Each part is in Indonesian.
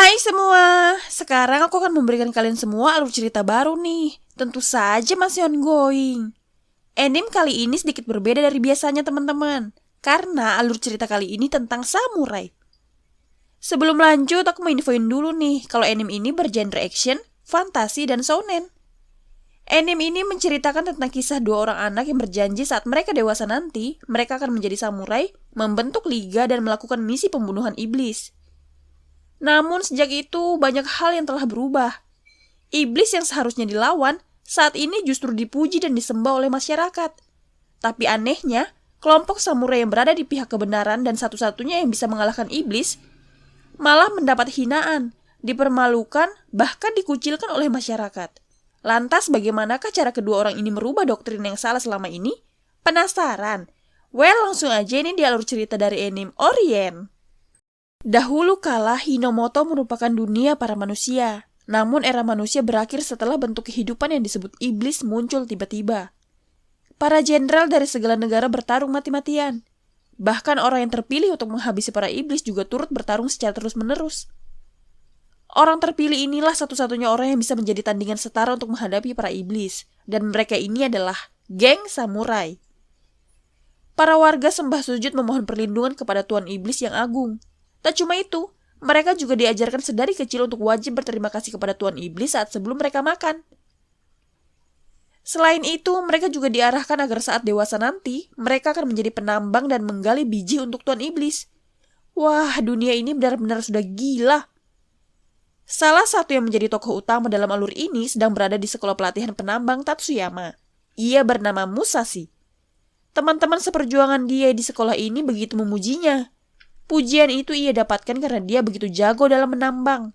Hai semua, sekarang aku akan memberikan kalian semua alur cerita baru nih. Tentu saja masih ongoing. Anime kali ini sedikit berbeda dari biasanya teman-teman, karena alur cerita kali ini tentang samurai. Sebelum lanjut, aku mau infoin dulu nih kalau anime ini bergenre action, fantasi, dan shounen. Anime ini menceritakan tentang kisah dua orang anak yang berjanji saat mereka dewasa nanti, mereka akan menjadi samurai, membentuk liga, dan melakukan misi pembunuhan iblis. Namun sejak itu banyak hal yang telah berubah. Iblis yang seharusnya dilawan, saat ini justru dipuji dan disembah oleh masyarakat. Tapi anehnya, kelompok samurai yang berada di pihak kebenaran dan satu-satunya yang bisa mengalahkan iblis, malah mendapat hinaan, dipermalukan, bahkan dikucilkan oleh masyarakat. Lantas bagaimanakah cara kedua orang ini merubah doktrin yang salah selama ini? Penasaran? Well, langsung aja ini di alur cerita dari anime Orient. Dahulu kala Hinomoto merupakan dunia para manusia. Namun era manusia berakhir setelah bentuk kehidupan yang disebut iblis muncul tiba-tiba. Para jenderal dari segala negara bertarung mati-matian. Bahkan orang yang terpilih untuk menghabisi para iblis juga turut bertarung secara terus-menerus. Orang terpilih inilah satu-satunya orang yang bisa menjadi tandingan setara untuk menghadapi para iblis. Dan mereka ini adalah geng samurai. Para warga sembah sujud memohon perlindungan kepada Tuan Iblis yang agung. Tak cuma itu, mereka juga diajarkan sedari kecil untuk wajib berterima kasih kepada Tuan Iblis saat sebelum mereka makan. Selain itu, mereka juga diarahkan agar saat dewasa nanti, mereka akan menjadi penambang dan menggali biji untuk Tuan Iblis. Wah, dunia ini benar-benar sudah gila. Salah satu yang menjadi tokoh utama dalam alur ini sedang berada di sekolah pelatihan penambang Tatsuyama. Ia bernama Musashi. Teman-teman seperjuangan dia di sekolah ini begitu memujinya. Pujian itu ia dapatkan karena dia begitu jago dalam menambang.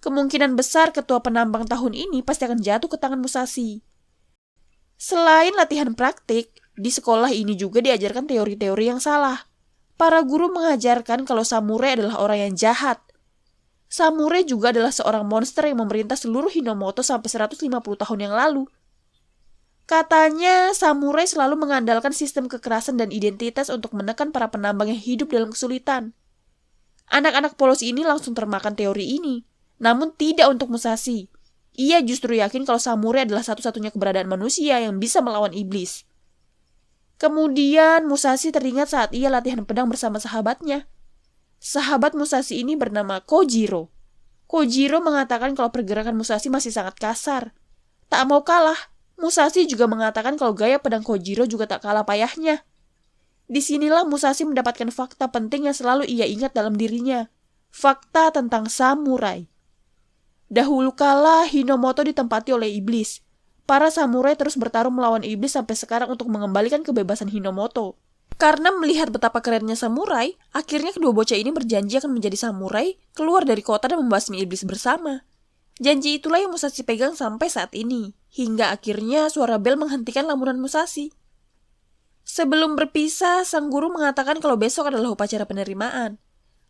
Kemungkinan besar ketua penambang tahun ini pasti akan jatuh ke tangan Musashi. Selain latihan praktik, di sekolah ini juga diajarkan teori-teori yang salah. Para guru mengajarkan kalau samurai adalah orang yang jahat. Samurai juga adalah seorang monster yang memerintah seluruh Hinomoto sampai 150 tahun yang lalu. Katanya, samurai selalu mengandalkan sistem kekerasan dan identitas untuk menekan para penambang yang hidup dalam kesulitan. Anak-anak polos ini langsung termakan teori ini, namun tidak untuk Musashi. Ia justru yakin kalau samurai adalah satu-satunya keberadaan manusia yang bisa melawan iblis. Kemudian, Musashi teringat saat ia latihan pedang bersama sahabatnya. Sahabat Musashi ini bernama Kojiro. Kojiro mengatakan kalau pergerakan Musashi masih sangat kasar. Tak mau kalah, Musashi juga mengatakan kalau gaya pedang Kojiro juga tak kalah payahnya. Disinilah Musashi mendapatkan fakta penting yang selalu ia ingat dalam dirinya. Fakta tentang samurai. Dahulu kala Hinomoto ditempati oleh iblis. Para samurai terus bertarung melawan iblis sampai sekarang untuk mengembalikan kebebasan Hinomoto. Karena melihat betapa kerennya samurai, akhirnya kedua bocah ini berjanji akan menjadi samurai, keluar dari kota dan membasmi iblis bersama. Janji itulah yang Musashi pegang sampai saat ini. Hingga akhirnya suara bel menghentikan lamunan Musashi. Sebelum berpisah, sang guru mengatakan kalau besok adalah upacara penerimaan.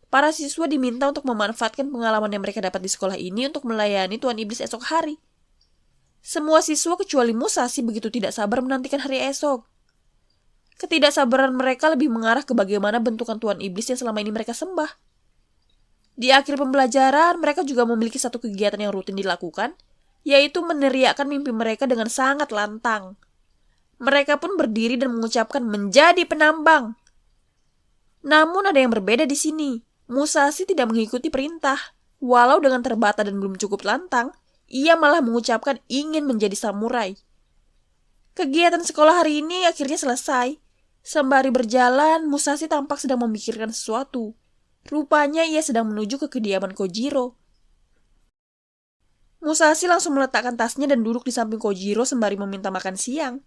Para siswa diminta untuk memanfaatkan pengalaman yang mereka dapat di sekolah ini untuk melayani Tuan Iblis esok hari. Semua siswa kecuali Musashi begitu tidak sabar menantikan hari esok. Ketidaksabaran mereka lebih mengarah ke bagaimana bentukan Tuan Iblis yang selama ini mereka sembah. Di akhir pembelajaran, mereka juga memiliki satu kegiatan yang rutin dilakukan, yaitu meneriakkan mimpi mereka dengan sangat lantang. Mereka pun berdiri dan mengucapkan menjadi penambang. Namun ada yang berbeda di sini. Musashi tidak mengikuti perintah. Walau dengan terbata dan belum cukup lantang, ia malah mengucapkan ingin menjadi samurai. Kegiatan sekolah hari ini akhirnya selesai. Sembari berjalan, Musashi tampak sedang memikirkan sesuatu. Rupanya ia sedang menuju ke kediaman Kojiro. Musashi langsung meletakkan tasnya dan duduk di samping Kojiro sembari meminta makan siang.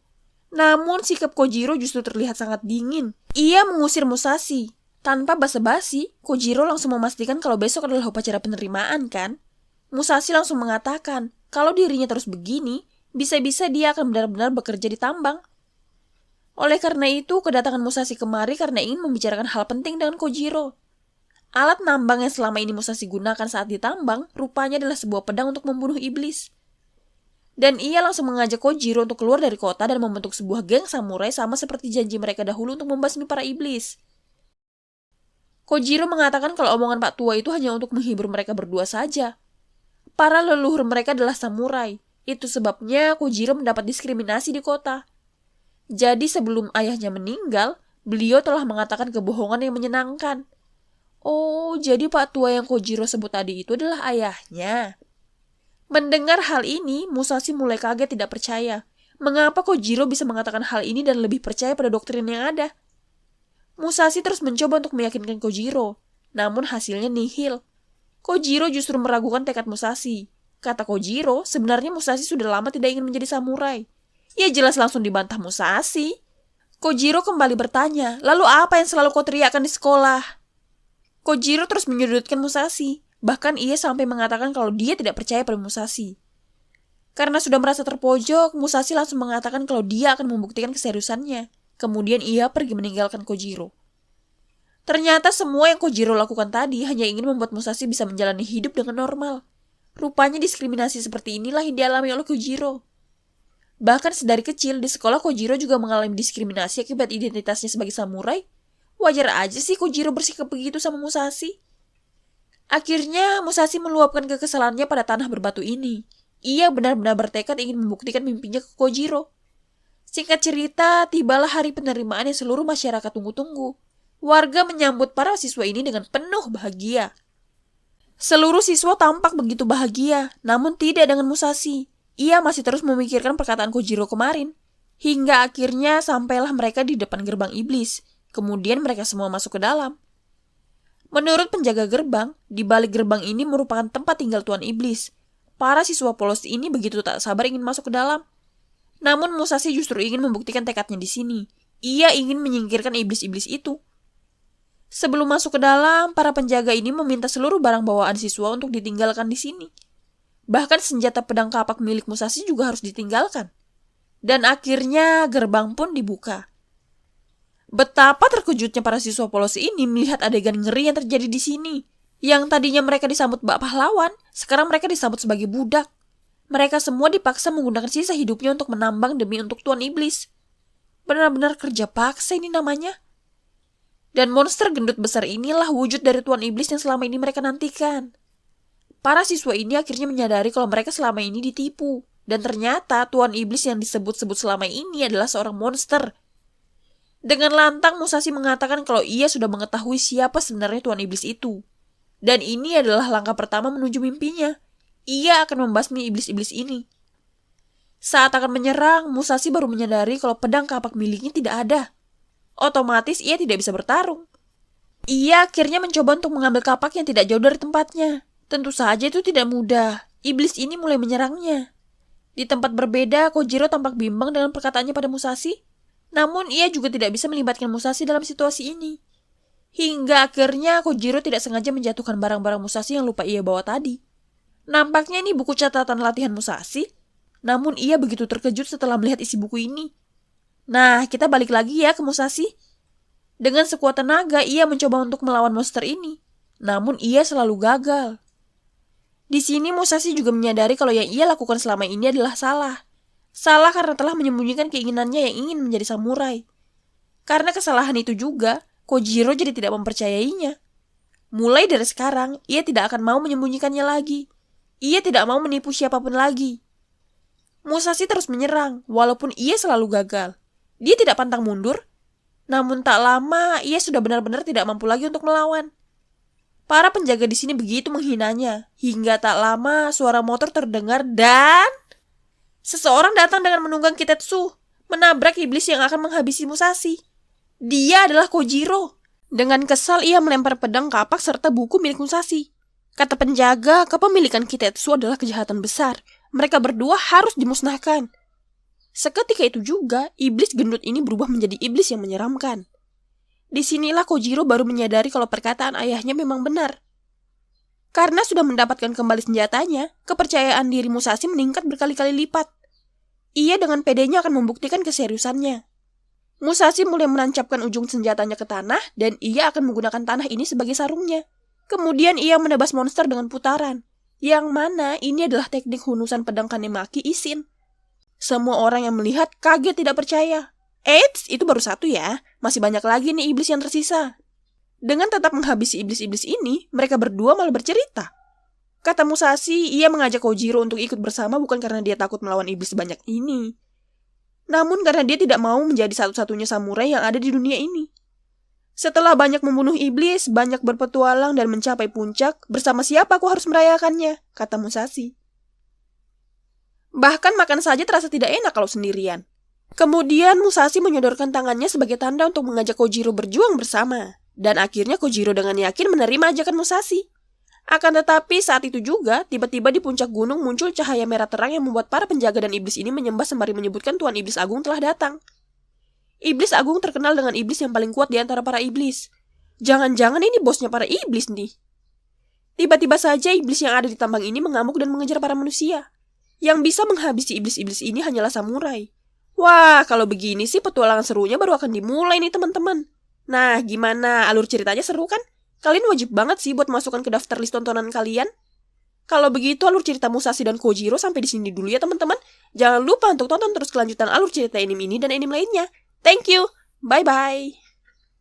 Namun sikap Kojiro justru terlihat sangat dingin. Ia mengusir Musashi. Tanpa basa-basi, Kojiro langsung memastikan kalau besok adalah upacara penerimaan kan? Musashi langsung mengatakan kalau dirinya terus begini, bisa-bisa dia akan benar-benar bekerja di tambang. Oleh karena itu, kedatangan Musashi kemari karena ingin membicarakan hal penting dengan Kojiro. Alat nambang yang selama ini Musashi gunakan saat ditambang rupanya adalah sebuah pedang untuk membunuh iblis. Dan ia langsung mengajak Kojiro untuk keluar dari kota dan membentuk sebuah geng samurai sama seperti janji mereka dahulu untuk membasmi para iblis. Kojiro mengatakan kalau omongan Pak Tua itu hanya untuk menghibur mereka berdua saja. Para leluhur mereka adalah samurai. Itu sebabnya Kojiro mendapat diskriminasi di kota. Jadi sebelum ayahnya meninggal, beliau telah mengatakan kebohongan yang menyenangkan. Oh, jadi Pak Tua yang Kojiro sebut tadi itu adalah ayahnya. Mendengar hal ini, Musashi mulai kaget tidak percaya. Mengapa Kojiro bisa mengatakan hal ini dan lebih percaya pada doktrin yang ada? Musashi terus mencoba untuk meyakinkan Kojiro, namun hasilnya nihil. Kojiro justru meragukan tekad Musashi. Kata Kojiro, sebenarnya Musashi sudah lama tidak ingin menjadi samurai. Ia jelas langsung dibantah Musashi. Kojiro kembali bertanya, lalu apa yang selalu kau teriakkan di sekolah? Kojiro terus menyudutkan Musashi. Bahkan ia sampai mengatakan kalau dia tidak percaya pada Musashi. Karena sudah merasa terpojok, Musashi langsung mengatakan kalau dia akan membuktikan keseriusannya. Kemudian ia pergi meninggalkan Kojiro. Ternyata semua yang Kojiro lakukan tadi hanya ingin membuat Musashi bisa menjalani hidup dengan normal. Rupanya diskriminasi seperti inilah yang dialami oleh Kojiro. Bahkan sedari kecil di sekolah Kojiro juga mengalami diskriminasi akibat identitasnya sebagai samurai. Wajar aja sih Kojiro bersikap begitu sama Musashi. Akhirnya Musashi meluapkan kekesalannya pada tanah berbatu ini. Ia benar-benar bertekad ingin membuktikan mimpinya ke Kojiro. Singkat cerita, tibalah hari penerimaan yang seluruh masyarakat tunggu-tunggu. Warga menyambut para siswa ini dengan penuh bahagia. Seluruh siswa tampak begitu bahagia, namun tidak dengan Musashi. Ia masih terus memikirkan perkataan Kojiro kemarin. Hingga akhirnya sampailah mereka di depan gerbang iblis. Kemudian mereka semua masuk ke dalam. Menurut penjaga gerbang, di balik gerbang ini merupakan tempat tinggal Tuan Iblis. Para siswa polos ini begitu tak sabar ingin masuk ke dalam. Namun Musashi justru ingin membuktikan tekadnya di sini. Ia ingin menyingkirkan iblis-iblis itu. Sebelum masuk ke dalam, para penjaga ini meminta seluruh barang bawaan siswa untuk ditinggalkan di sini. Bahkan senjata pedang kapak milik Musashi juga harus ditinggalkan. Dan akhirnya gerbang pun dibuka. Betapa terkejutnya para siswa polos ini melihat adegan ngeri yang terjadi di sini. Yang tadinya mereka disambut bak pahlawan, sekarang mereka disambut sebagai budak. Mereka semua dipaksa menggunakan sisa hidupnya untuk menambang demi untuk Tuan Iblis. Benar-benar kerja paksa ini namanya. Dan monster gendut besar inilah wujud dari Tuan Iblis yang selama ini mereka nantikan. Para siswa ini akhirnya menyadari kalau mereka selama ini ditipu. Dan ternyata Tuan Iblis yang disebut-sebut selama ini adalah seorang monster. Dengan lantang Musashi mengatakan kalau ia sudah mengetahui siapa sebenarnya Tuan Iblis itu. Dan ini adalah langkah pertama menuju mimpinya. Ia akan membasmi iblis-iblis ini. Saat akan menyerang, Musashi baru menyadari kalau pedang kapak miliknya tidak ada. Otomatis ia tidak bisa bertarung. Ia akhirnya mencoba untuk mengambil kapak yang tidak jauh dari tempatnya. Tentu saja itu tidak mudah. Iblis ini mulai menyerangnya. Di tempat berbeda, Kojiro tampak bimbang dengan perkataannya pada Musashi. Namun ia juga tidak bisa melibatkan Musashi dalam situasi ini. Hingga akhirnya Kojiro tidak sengaja menjatuhkan barang-barang Musashi yang lupa ia bawa tadi. Nampaknya ini buku catatan latihan Musashi. Namun ia begitu terkejut setelah melihat isi buku ini. Nah, kita balik lagi ya ke Musashi. Dengan sekuat tenaga, ia mencoba untuk melawan monster ini. Namun ia selalu gagal. Di sini Musashi juga menyadari kalau yang ia lakukan selama ini adalah salah. Salah karena telah menyembunyikan keinginannya yang ingin menjadi samurai. Karena kesalahan itu juga, Kojiro jadi tidak mempercayainya. Mulai dari sekarang, ia tidak akan mau menyembunyikannya lagi. Ia tidak mau menipu siapapun lagi. Musashi terus menyerang, walaupun ia selalu gagal. Dia tidak pantang mundur. Namun tak lama, ia sudah benar-benar tidak mampu lagi untuk melawan. Para penjaga di sini begitu menghinanya. Hingga tak lama, suara motor terdengar dan seseorang datang dengan menunggang Kitetsu, menabrak iblis yang akan menghabisi Musashi. Dia adalah Kojiro. Dengan kesal, ia melempar pedang kapak serta buku milik Musashi. Kata penjaga, kepemilikan Kitetsu adalah kejahatan besar. Mereka berdua harus dimusnahkan. Seketika itu juga, iblis gendut ini berubah menjadi iblis yang menyeramkan. Disinilah Kojiro baru menyadari kalau perkataan ayahnya memang benar. Karena sudah mendapatkan kembali senjatanya, kepercayaan diri Musashi meningkat berkali-kali lipat. Ia dengan pedenya akan membuktikan keseriusannya. Musashi mulai menancapkan ujung senjatanya ke tanah dan ia akan menggunakan tanah ini sebagai sarungnya. Kemudian ia menebas monster dengan putaran, yang mana ini adalah teknik hunusan pedang Kanemaki Isin. Semua orang yang melihat kaget tidak percaya. Eits, itu baru satu ya, masih banyak lagi nih iblis yang tersisa. Dengan tetap menghabisi iblis-iblis ini, mereka berdua malah bercerita. Kata Musashi, ia mengajak Kojiro untuk ikut bersama bukan karena dia takut melawan iblis sebanyak ini, namun karena dia tidak mau menjadi satu-satunya samurai yang ada di dunia ini. Setelah banyak membunuh iblis, banyak berpetualang dan mencapai puncak, bersama siapa aku harus merayakannya, kata Musashi. Bahkan makan saja terasa tidak enak kalau sendirian. Kemudian Musashi menyodorkan tangannya sebagai tanda untuk mengajak Kojiro berjuang bersama. Dan akhirnya Kojiro dengan yakin menerima ajakan Musashi. Akan tetapi saat itu juga, tiba-tiba di puncak gunung muncul cahaya merah terang yang membuat para penjaga dan iblis ini menyembah sembari menyebutkan Tuan Iblis Agung telah datang. Iblis Agung terkenal dengan iblis yang paling kuat di antara para iblis. Jangan-jangan ini bosnya para iblis nih. Tiba-tiba saja iblis yang ada di tambang ini mengamuk dan mengejar para manusia. Yang bisa menghabisi iblis-iblis ini hanyalah samurai. Wah, kalau begini sih petualangan serunya baru akan dimulai nih teman-teman. Nah, gimana? Alur ceritanya seru kan? Kalian wajib banget sih buat masukkan ke daftar list tontonan kalian. Kalau begitu alur cerita Musashi dan Kojiro sampai di sini dulu ya teman-teman. Jangan lupa untuk tonton terus kelanjutan alur cerita anime ini dan anime lainnya. Thank you. Bye-bye.